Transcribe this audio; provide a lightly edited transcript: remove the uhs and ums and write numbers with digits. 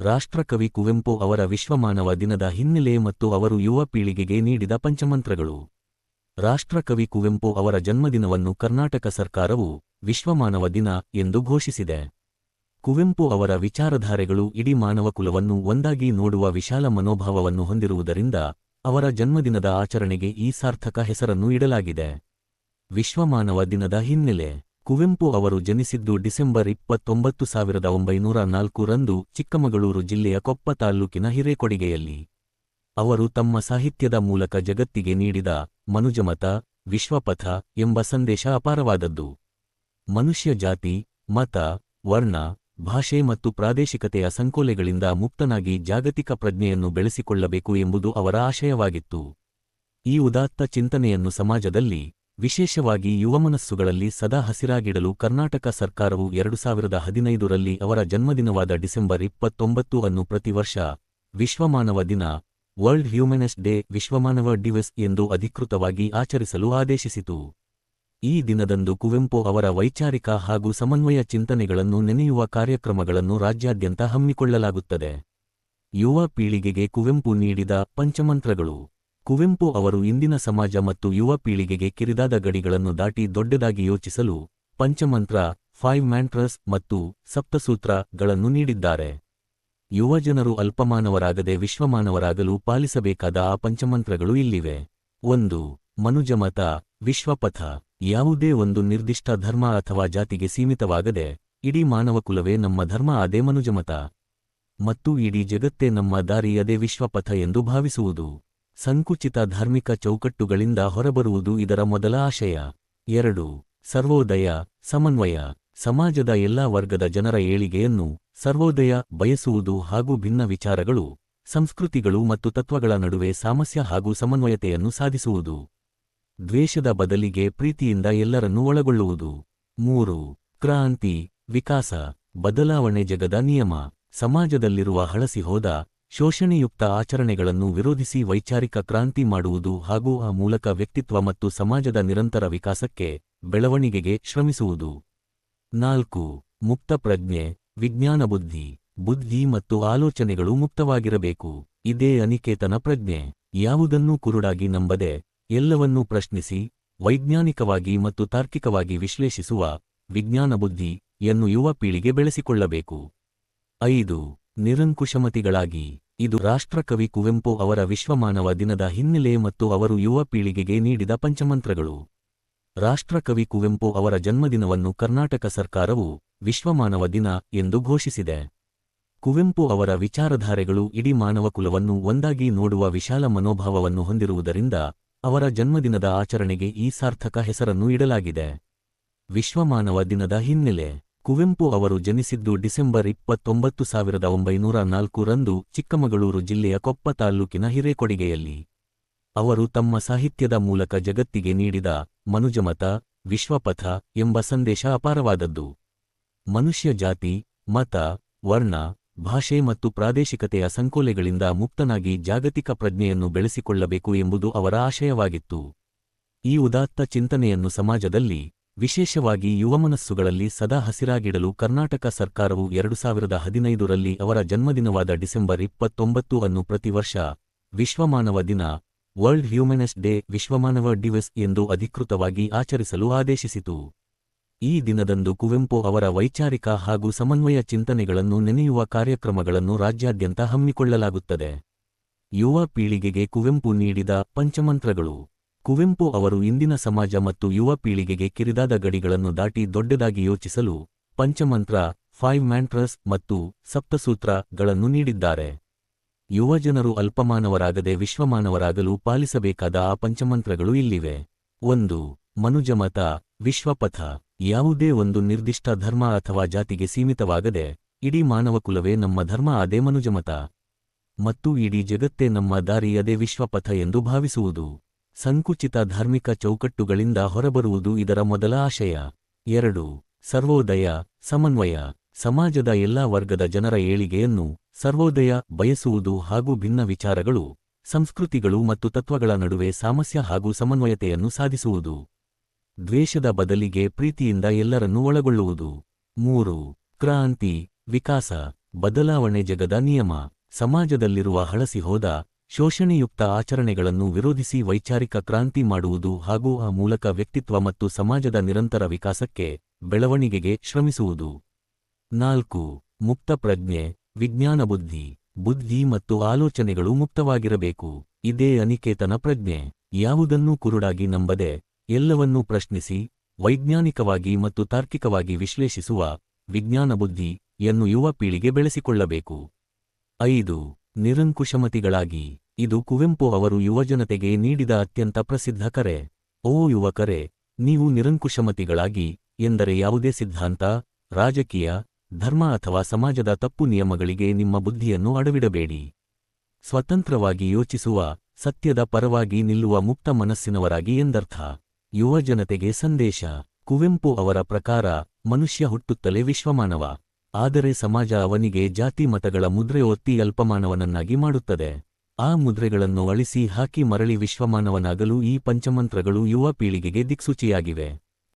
ರಾಷ್ಟ್ರಕವಿ ಕುವೆಂಪು ಅವರ ವಿಶ್ವಮಾನವ ದಿನದ ಹಿನ್ನೆಲೆ ಮತ್ತು ಅವರು ಯುವ ಪೀಳಿಗೆಗೆ ನೀಡಿದ ಪಂಚಮಂತ್ರಗಳು. ರಾಷ್ಟ್ರಕವಿ ಕುವೆಂಪು ಅವರ ಜನ್ಮದಿನವನ್ನು ಕರ್ನಾಟಕ ಸರ್ಕಾರವು ವಿಶ್ವಮಾನವ ದಿನ ಎಂದು ಘೋಷಿಸಿದೆ. ಕುವೆಂಪು ಅವರ ವಿಚಾರಧಾರೆಗಳು ಇಡೀ ಮಾನವಕುಲವನ್ನು ಒಂದಾಗಿ ನೋಡುವ ವಿಶಾಲ ಮನೋಭಾವವನ್ನು ಹೊಂದಿರುವುದರಿಂದ ಅವರ ಜನ್ಮದಿನದ ಆಚರಣೆಗೆ ಈ ಸಾರ್ಥಕ ಹೆಸರನ್ನು ಇಡಲಾಗಿದೆ. ವಿಶ್ವಮಾನವ ದಿನದ ಹಿನ್ನೆಲೆ. ಕುವೆಂಪು ಅವರು ಜನಿಸಿದ್ದು ಡಿಸೆಂಬರ್ 29, 1904 ರಂದು ಚಿಕ್ಕಮಗಳೂರು ಜಿಲ್ಲೆಯ ಕೊಪ್ಪ ತಾಲ್ಲೂಕಿನ ಹಿರೇಕೊಡಿಗೆಯಲ್ಲಿ. ಅವರು ತಮ್ಮ ಸಾಹಿತ್ಯದ ಮೂಲಕ ಜಗತ್ತಿಗೆ ನೀಡಿದ ಮನುಜಮತ, ವಿಶ್ವಪಥ ಎಂಬ ಸಂದೇಶ ಅಪಾರವಾದದ್ದು. ಮನುಷ್ಯ ಜಾತಿ, ಮತ, ವರ್ಣ, ಭಾಷೆ ಮತ್ತು ಪ್ರಾದೇಶಿಕತೆಯ ಸಂಕೋಲೆಗಳಿಂದ ಮುಕ್ತನಾಗಿ ಜಾಗತಿಕ ಪ್ರಜ್ಞೆಯನ್ನು ಬೆಳೆಸಿಕೊಳ್ಳಬೇಕು ಎಂಬುದು ಅವರ ಆಶಯವಾಗಿತ್ತು. ಈ ಉದಾತ್ತ ಚಿಂತನೆಯನ್ನು ಸಮಾಜದಲ್ಲಿ, ವಿಶೇಷವಾಗಿ ಯುವಮನಸ್ಸುಗಳಲ್ಲಿ ಸದಾ ಹಸಿರಾಗಿಡಲು ಕರ್ನಾಟಕ ಸರ್ಕಾರವು 2015 ರಲ್ಲಿ ಅವರ ಜನ್ಮದಿನವಾದ ಡಿಸೆಂಬರ್ 29 ಅನ್ನು ಪ್ರತಿ ವರ್ಷ ವಿಶ್ವಮಾನವ ದಿನ, ವರ್ಲ್ಡ್ ಹ್ಯೂಮನಿಸ್ಟ್ ಡೇ, ವಿಶ್ವಮಾನವ ದಿವಸ್ ಎಂದು ಅಧಿಕೃತವಾಗಿ ಆಚರಿಸಲು ಆದೇಶಿಸಿತು. ಈ ದಿನದಂದು ಕುವೆಂಪು ಅವರ ವೈಚಾರಿಕ ಹಾಗೂ ಸಮನ್ವಯ ಚಿಂತನೆಗಳನ್ನು ನೆನೆಯುವ ಕಾರ್ಯಕ್ರಮಗಳನ್ನು ರಾಜ್ಯಾದ್ಯಂತ ಹಮ್ಮಿಕೊಳ್ಳಲಾಗುತ್ತದೆ. ಯುವ ಪೀಳಿಗೆಗೆ ಕುವೆಂಪು ನೀಡಿದ ಪಂಚಮಂತ್ರಗಳು. ಕುವೆಂಪು ಅವರು ಇಂದಿನ ಸಮಾಜ ಮತ್ತು ಯುವ ಪೀಳಿಗೆಗೆ ಕಿರಿದಾದ ಗಡಿಗಳನ್ನು ದಾಟಿ ದೊಡ್ಡದಾಗಿ ಯೋಚಿಸಲು ಪಂಚಮಂತ್ರ, 5 ಮ್ಯಾಂಟ್ರಸ್ ಮತ್ತು ಸಪ್ತಸೂತ್ರಗಳನ್ನು ನೀಡಿದ್ದಾರೆ. ಯುವಜನರು ಅಲ್ಪಮಾನವರಾಗದೆ ವಿಶ್ವಮಾನವರಾಗಲು ಪಾಲಿಸಬೇಕಾದ ಆ ಪಂಚಮಂತ್ರಗಳು ಇಲ್ಲಿವೆ. 1. ಮನುಜಮತ, ವಿಶ್ವಪಥ. ಯಾವುದೇ ಒಂದು ನಿರ್ದಿಷ್ಟ ಧರ್ಮ ಅಥವಾ ಜಾತಿಗೆ ಸೀಮಿತವಾಗದೆ ಇಡೀ ಮಾನವಕುಲವೇ ನಮ್ಮ ಧರ್ಮ, ಅದೇ ಮನುಜಮತ. ಮತ್ತು ಇಡೀ ಜಗತ್ತೇ ನಮ್ಮ ದಾರಿ, ಅದೇ ವಿಶ್ವಪಥ ಎಂದು ಭಾವಿಸುವುದು. ಸಂಕುಚಿತ ಧಾರ್ಮಿಕ ಚೌಕಟ್ಟುಗಳಿಂದ ಹೊರಬರುವುದು ಇದರ ಮೊದಲ ಆಶಯ. 2. ಸರ್ವೋದಯ, ಸಮನ್ವಯ. ಸಮಾಜದ ಎಲ್ಲಾ ವರ್ಗದ ಜನರ ಏಳಿಗೆಯನ್ನು, ಸರ್ವೋದಯ ಬಯಸುವುದು ಹಾಗೂ ಭಿನ್ನ ವಿಚಾರಗಳು, ಸಂಸ್ಕೃತಿಗಳು ಮತ್ತು ತತ್ವಗಳ ನಡುವೆ ಸಾಮರಸ್ಯ ಹಾಗೂ ಸಮನ್ವಯತೆಯನ್ನು ಸಾಧಿಸುವುದು. ದ್ವೇಷದ ಬದಲಿಗೆ ಪ್ರೀತಿಯಿಂದ ಎಲ್ಲರನ್ನೂ ಒಳಗೊಳ್ಳುವುದು. 3. ಕ್ರಾಂತಿ, ವಿಕಾಸ, ಬದಲಾವಣೆ ಜಗದ ನಿಯಮ. ಸಮಾಜದಲ್ಲಿರುವ ಹಳಸಿಹೋದ, ಶೋಷಣೆಯುಕ್ತ ಆಚರಣೆಗಳನ್ನು ವಿರೋಧಿಸಿ ವೈಚಾರಿಕ ಕ್ರಾಂತಿ ಮಾಡುವುದು ಹಾಗೂ ಆ ಮೂಲಕ ವ್ಯಕ್ತಿತ್ವ ಮತ್ತು ಸಮಾಜದ ನಿರಂತರ ವಿಕಾಸಕ್ಕೆ, ಬೆಳವಣಿಗೆಗೆ ಶ್ರಮಿಸುವುದು. 4. ಮುಕ್ತ ಪ್ರಜ್ಞೆ, ವಿಜ್ಞಾನ ಬುದ್ಧಿ. ಬುದ್ಧಿ ಮತ್ತು ಆಲೋಚನೆಗಳು ಮುಕ್ತವಾಗಿರಬೇಕು. ಇದೇ ಅನಿಕೇತನ ಪ್ರಜ್ಞೆ. ಯಾವುದನ್ನೂ ಕುರುಡಾಗಿ ನಂಬದೆ, ಎಲ್ಲವನ್ನೂ ಪ್ರಶ್ನಿಸಿ, ವೈಜ್ಞಾನಿಕವಾಗಿ ಮತ್ತು ತಾರ್ಕಿಕವಾಗಿ ವಿಶ್ಲೇಷಿಸುವ ವಿಜ್ಞಾನ ಬುದ್ಧಿಯನ್ನು ಯುವ ಪೀಳಿಗೆ ಬೆಳೆಸಿಕೊಳ್ಳಬೇಕು. 5. ನಿರಂಕುಶಮತಿಗಳಾಗಿ. ಇದು ರಾಷ್ಟ್ರಕವಿ ಕುವೆಂಪು ಅವರ ವಿಶ್ವಮಾನವ ದಿನದ ಹಿನ್ನೆಲೆ ಮತ್ತು ಅವರು ಯುವ ಪೀಳಿಗೆಗೆ ನೀಡಿದ ಪಂಚಮಂತ್ರಗಳು. ರಾಷ್ಟ್ರಕವಿ ಕುವೆಂಪು ಅವರ ಜನ್ಮದಿನವನ್ನು ಕರ್ನಾಟಕ ಸರ್ಕಾರವು ವಿಶ್ವಮಾನವ ದಿನ ಎಂದು ಘೋಷಿಸಿದೆ. ಕುವೆಂಪು ಅವರ ವಿಚಾರಧಾರೆಗಳು ಇಡೀ ಮಾನವಕುಲವನ್ನು ಒಂದಾಗಿ ನೋಡುವ ವಿಶಾಲ ಮನೋಭಾವವನ್ನು ಹೊಂದಿರುವುದರಿಂದ ಅವರ ಜನ್ಮದಿನದ ಆಚರಣೆಗೆ ಈ ಸಾರ್ಥಕ ಹೆಸರನ್ನು ಇಡಲಾಗಿದೆ. ವಿಶ್ವಮಾನವ ದಿನದ ಹಿನ್ನೆಲೆ. ಕುವೆಂಪು ಅವರು ಜನಿಸಿದ್ದು ಡಿಸೆಂಬರ್ 29, 1904 ರಂದು ಚಿಕ್ಕಮಗಳೂರು ಜಿಲ್ಲೆಯ ಕೊಪ್ಪ ತಾಲ್ಲೂಕಿನ ಹಿರೇಕೊಡಿಗೆಯಲ್ಲಿ. ಅವರು ತಮ್ಮ ಸಾಹಿತ್ಯದ ಮೂಲಕ ಜಗತ್ತಿಗೆ ನೀಡಿದ ಮನುಜಮತ, ವಿಶ್ವಪಥ ಎಂಬ ಸಂದೇಶ ಅಪಾರವಾದದ್ದು. ಮನುಷ್ಯ ಜಾತಿ, ಮತ, ವರ್ಣ, ಭಾಷೆ ಮತ್ತು ಪ್ರಾದೇಶಿಕತೆಯ ಸಂಕೋಲೆಗಳಿಂದ ಮುಕ್ತನಾಗಿ ಜಾಗತಿಕ ಪ್ರಜ್ಞೆಯನ್ನು ಬೆಳೆಸಿಕೊಳ್ಳಬೇಕು ಎಂಬುದು ಅವರ ಆಶಯವಾಗಿತ್ತು. ಈ ಉದಾತ್ತ ಚಿಂತನೆಯನ್ನು ಸಮಾಜದಲ್ಲಿ, ವಿಶೇಷವಾಗಿ ಯುವಮನಸ್ಸುಗಳಲ್ಲಿ ಸದಾ ಹಸಿರಾಗಿಡಲು ಕರ್ನಾಟಕ ಸರ್ಕಾರವು 2015 ರಲ್ಲಿ ಅವರ ಜನ್ಮದಿನವಾದ ಡಿಸೆಂಬರ್ 29 ಅನ್ನು ಪ್ರತಿ ವರ್ಷ ವಿಶ್ವಮಾನವ ದಿನ, ವರ್ಲ್ಡ್ ಹ್ಯೂಮನಿಸ್ಟ್ ಡೇ, ವಿಶ್ವಮಾನವ ದಿವಸ್ ಎಂದು ಅಧಿಕೃತವಾಗಿ ಆಚರಿಸಲು ಆದೇಶಿಸಿತು. ಈ ದಿನದಂದು ಕುವೆಂಪು ಅವರ ವೈಚಾರಿಕ ಹಾಗೂ ಸಮನ್ವಯ ಚಿಂತನೆಗಳನ್ನು ನೆನೆಯುವ ಕಾರ್ಯಕ್ರಮಗಳನ್ನು ರಾಜ್ಯಾದ್ಯಂತ ಹಮ್ಮಿಕೊಳ್ಳಲಾಗುತ್ತದೆ. ಯುವ ಪೀಳಿಗೆಗೆ ಕುವೆಂಪು ನೀಡಿದ ಪಂಚಮಂತ್ರಗಳು. ಕುವೆಂಪು ಅವರು ಇಂದಿನ ಸಮಾಜ ಮತ್ತು ಯುವ ಪೀಳಿಗೆಗೆ ಕಿರಿದಾದ ಗಡಿಗಳನ್ನು ದಾಟಿ ದೊಡ್ಡದಾಗಿ ಯೋಚಿಸಲು ಪಂಚಮಂತ್ರ, 5 ಮ್ಯಾಂಟ್ರಸ್ ಮತ್ತು ಸಪ್ತಸೂತ್ರಗಳನ್ನು ನೀಡಿದ್ದಾರೆ. ಯುವಜನರು ಅಲ್ಪಮಾನವರಾಗದೆ ವಿಶ್ವಮಾನವರಾಗಲು ಪಾಲಿಸಬೇಕಾದ ಆ ಪಂಚಮಂತ್ರಗಳು ಇಲ್ಲಿವೆ. 1. ಮನುಜಮತ, ವಿಶ್ವಪಥ. ಯಾವುದೇ ಒಂದು ನಿರ್ದಿಷ್ಟ ಧರ್ಮ ಅಥವಾ ಜಾತಿಗೆ ಸೀಮಿತವಾಗದೆ ಇಡೀ ಮಾನವಕುಲವೇ ನಮ್ಮ ಧರ್ಮ, ಅದೇ ಮನುಜಮತ. ಮತ್ತು ಇಡೀ ಜಗತ್ತೇ ನಮ್ಮ ದಾರಿ, ಅದೇ ವಿಶ್ವಪಥ ಎಂದು ಭಾವಿಸುವುದು. ಸಂಕುಚಿತ ಧಾರ್ಮಿಕ ಚೌಕಟ್ಟುಗಳಿಂದ ಹೊರಬರುವುದು ಇದರ ಮೊದಲ ಆಶಯ. 2. ಸರ್ವೋದಯ, ಸಮನ್ವಯ. ಸಮಾಜದ ಎಲ್ಲಾ ವರ್ಗದ ಜನರ ಏಳಿಗೆಯನ್ನು, ಸರ್ವೋದಯ ಬಯಸುವುದು ಹಾಗೂ ಭಿನ್ನ ವಿಚಾರಗಳು, ಸಂಸ್ಕೃತಿಗಳು ಮತ್ತು ತತ್ವಗಳ ನಡುವೆ ಸಾಮರಸ್ಯ ಹಾಗೂ ಸಮನ್ವಯತೆಯನ್ನು ಸಾಧಿಸುವುದು. ದ್ವೇಷದ ಬದಲಿಗೆ ಪ್ರೀತಿಯಿಂದ ಎಲ್ಲರನ್ನೂ ಒಳಗೊಳ್ಳುವುದು. 3. ಕ್ರಾಂತಿ, ವಿಕಾಸ. ಬದಲಾವಣೆ ಜಗದ ನಿಯಮ. ಸಮಾಜದಲ್ಲಿರುವ ಹಳಸಿಹೋದ ಶೋಷಣೆಯುಕ್ತ ಆಚರಣೆಗಳನ್ನು ವಿರೋಧಿಸಿ ವೈಚಾರಿಕ ಕ್ರಾಂತಿ ಮಾಡುವುದು ಹಾಗೂ ಆ ಮೂಲಕ ವ್ಯಕ್ತಿತ್ವ ಮತ್ತು ಸಮಾಜದ ನಿರಂತರ ವಿಕಾಸಕ್ಕೆ, ಬೆಳವಣಿಗೆಗೆ ಶ್ರಮಿಸುವುದು. 4. ಮುಕ್ತ ಪ್ರಜ್ಞೆ, ವಿಜ್ಞಾನ ಬುದ್ಧಿ. ಬುದ್ಧಿ ಮತ್ತು ಆಲೋಚನೆಗಳು ಮುಕ್ತವಾಗಿರಬೇಕು. ಇದೇ ಅನಿಕೇತನ ಪ್ರಜ್ಞೆ. ಯಾವುದನ್ನೂ ಕುರುಡಾಗಿ ನಂಬದೆ, ಎಲ್ಲವನ್ನೂ ಪ್ರಶ್ನಿಸಿ, ವೈಜ್ಞಾನಿಕವಾಗಿ ಮತ್ತು ತಾರ್ಕಿಕವಾಗಿ ವಿಶ್ಲೇಷಿಸುವ ವಿಜ್ಞಾನ ಬುದ್ಧಿಯನ್ನು ಯುವ ಪೀಳಿಗೆ ಬೆಳೆಸಿಕೊಳ್ಳಬೇಕು. 5. ನಿರಂಕುಶಮತಿಗಳಾಗಿ. ಇದು ಕುವೆಂಪು ಅವರು ಯುವಜನತೆಗೆ ನೀಡಿದ ಅತ್ಯಂತ ಪ್ರಸಿದ್ಧ ಕರೆ. ಓ ಯುವಕರೇ, ನೀವು ನಿರಂಕುಶಮತಿಗಳಾಗಿ ಎಂದರೆ ಯಾವುದೇ ಸಿದ್ಧಾಂತ, ರಾಜಕೀಯ, ಧರ್ಮ ಅಥವಾ ಸಮಾಜದ ತಪ್ಪು ನಿಯಮಗಳಿಗೆ ನಿಮ್ಮ ಬುದ್ಧಿಯನ್ನು ಅಡವಿಡಬೇಡಿ. ಸ್ವತಂತ್ರವಾಗಿ ಯೋಚಿಸುವ, ಸತ್ಯದ ಪರವಾಗಿ ನಿಲ್ಲುವ ಮುಕ್ತ ಮನಸ್ಸಿನವರಾಗಿ ಎಂದರ್ಥ. ಯುವಜನತೆಗೆ ಸಂದೇಶ. ಕುವೆಂಪು ಅವರ ಪ್ರಕಾರ, ಮನುಷ್ಯ ಹುಟ್ಟುತ್ತಲೇ ವಿಶ್ವಮಾನವ. ಆದರೆ ಸಮಾಜ ಅವನಿಗೆ ಜಾತಿ ಮತಗಳ ಮುದ್ರೆ ಒತ್ತಿ ಅಲ್ಪಮಾನವನನ್ನಾಗಿ ಮಾಡುತ್ತದೆ. ಆ ಮುದ್ರೆಗಳನ್ನು ಅಳಿಸಿ ಹಾಕಿ ಮರಳಿ ವಿಶ್ವಮಾನವನಾಗಲು ಈ ಪಂಚಮಂತ್ರಗಳು ಯುವ ಪೀಳಿಗೆಗೆ ದಿಕ್ಸೂಚಿಯಾಗಿವೆ.